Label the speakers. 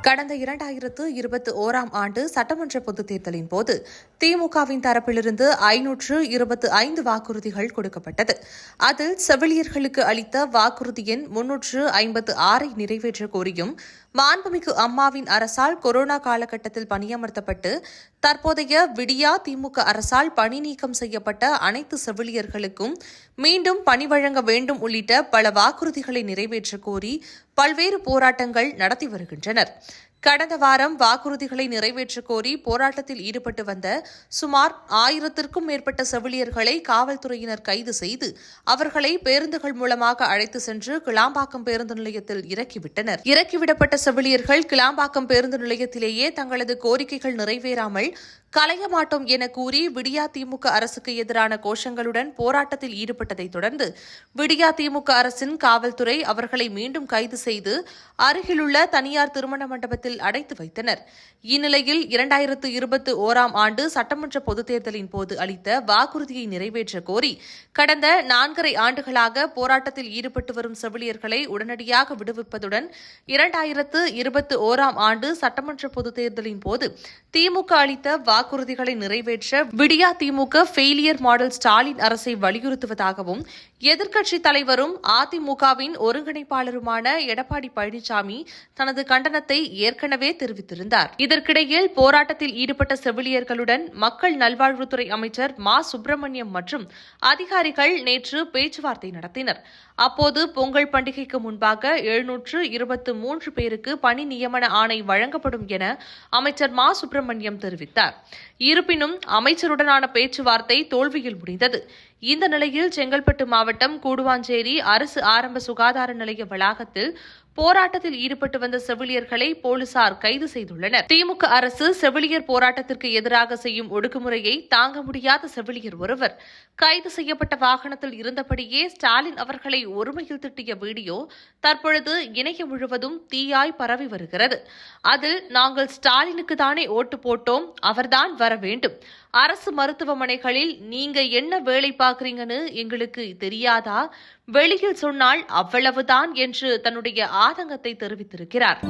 Speaker 1: கடந்த 2021ஆம் ஆண்டு சட்டமன்ற பொதுத் தேர்தலின் போது திமுகவின் தரப்பிலிருந்து 525 வாக்குறுதிகள் கொடுக்கப்பட்டது. அதில் செவிலியர்களுக்கு அளித்த வாக்குறுதி எண் 356ஐ நிறைவேற்ற கோரியும், மாண்புமிகு அம்மாவின் அரசால் கொரோனா காலகட்டத்தில் பணியமர்த்தப்பட்டு தற்போதைய விடியா திமுக அரசால் பணி நீக்கம் செய்யப்பட்ட அனைத்து செவிலியர்களுக்கும் மீண்டும் பணி வழங்க வேண்டும் உள்ளிட்ட பல வாக்குறுதிகளை நிறைவேற்ற கோரி பல்வேறு போராட்டங்கள் நடத்தி வருகின்றனர். கடந்த வாரம் வாக்குறுதிகளை நிறைவேற்றக் கோரி போராட்டத்தில் ஈடுபட்டு வந்த சுமார் 1000த்திற்கும் மேற்பட்ட செவிலியர்களை காவல்துறையினர் கைது செய்து அவர்களை பேருந்துகள் மூலமாக அழைத்து சென்று கிளாம்பாக்கம் பேருந்து நிலையத்தில் இறக்கிவிட்டனர். இறக்கிவிடப்பட்ட செவிலியர்கள் கிளாம்பாக்கம் பேருந்து நிலையத்திலேயே தங்களது கோரிக்கைகள் நிறைவேறாமல் கலைய மாட்டோம் என கூறி விடியா திமுக அரசுக்கு எதிரான கோஷங்களுடன் போராட்டத்தில் ஈடுபட்டதைத் தொடர்ந்து விடியா திமுக அரசின் காவல்துறை அவர்களை மீண்டும் கைது செய்து அருகிலுள்ள தனியார் திருமண மண்டபத்தில் அடைத்து வைத்தனர். இந்நிலையில் 2021ஆம் ஆண்டு சட்டமன்ற பொதுத் தேர்தலின் போது அளித்த வாக்குறுதியை நிறைவேற்ற கோரி கடந்த 4.5 ஆண்டுகளாக போராட்டத்தில் ஈடுபட்டு வரும் செவிலியர்களை உடனடியாக விடுவிப்பதுடன் 2021ஆம் ஆண்டு சட்டமன்ற பொதுத் தேர்தலின் போது திமுக அளித்த வாக்குறுதிகளை நிறைவேற்ற விடியா திமுக ஃபெயிலியர் மாடல் ஸ்டாலின் அரசை வலியுறுத்துவதாகவும் எதிர்க்கட்சித் தலைவரும் அதிமுகவின் ஒருங்கிணைப்பாளருமான எடப்பாடி பழனிசாமி தனது கண்டனத்தை ஏற்கனவே தெரிவித்திருந்தார். இதற்கிடையில் போராட்டத்தில் ஈடுபட்ட செவிலியர்களுடன் மக்கள் நல்வாழ்வுத்துறை அமைச்சர் மா சுப்பிரமணியம் மற்றும் அதிகாரிகள் நேற்று பேச்சுவார்த்தை நடத்தினர். அப்போது பொங்கல் பண்டிகைக்கு முன்பாக 723 பேருக்கு பணி நியமன ஆணை வழங்கப்படும் என அமைச்சர் மா சுப்பிரமணியம் தெரிவித்தார். இருப்பினும் அமைச்சருடனான பேச்சுவார்த்தை தோல்வியில் முடிந்தது. இந்த நிலையில் செங்கல்பட்டு மாவட்டம் கூடுவாஞ்சேரி அரசு ஆரம்ப சுகாதார நிலைய வளாகத்தில் போராட்டத்தில் ஈடுபட்டு வந்த செவிலியர்களை போலீசார் கைது செய்துள்ளனர். திமுக அரசு செவிலியர் போராட்டத்திற்கு எதிராக செய்யும் ஒடுக்குமுறையை தாங்க முடியாத செவிலியர் ஒருவர் கைது செய்யப்பட்ட வாகனத்தில் இருந்தபடியே ஸ்டாலின் அவர்களை ஒருமையில் திட்டிய வீடியோ தற்பொழுது இணையம் முழுவதும் தீயாய் பரவி வருகிறது. அதில் நாங்கள் ஸ்டாலினுக்கு தானே ஓட்டு போட்டோம், அவர்தான் வர வேண்டும். அரசு மருத்துவமனைகளில் நீங்க என்ன வேலை பார்க்கறீங்கன்னு எங்களுக்கு தெரியாதா? வெளியில் சொன்னால் அவ்வளவுதான் என்று தன்னுடைய ஆதங்கத்தை தெரிவித்திருக்கிறார்.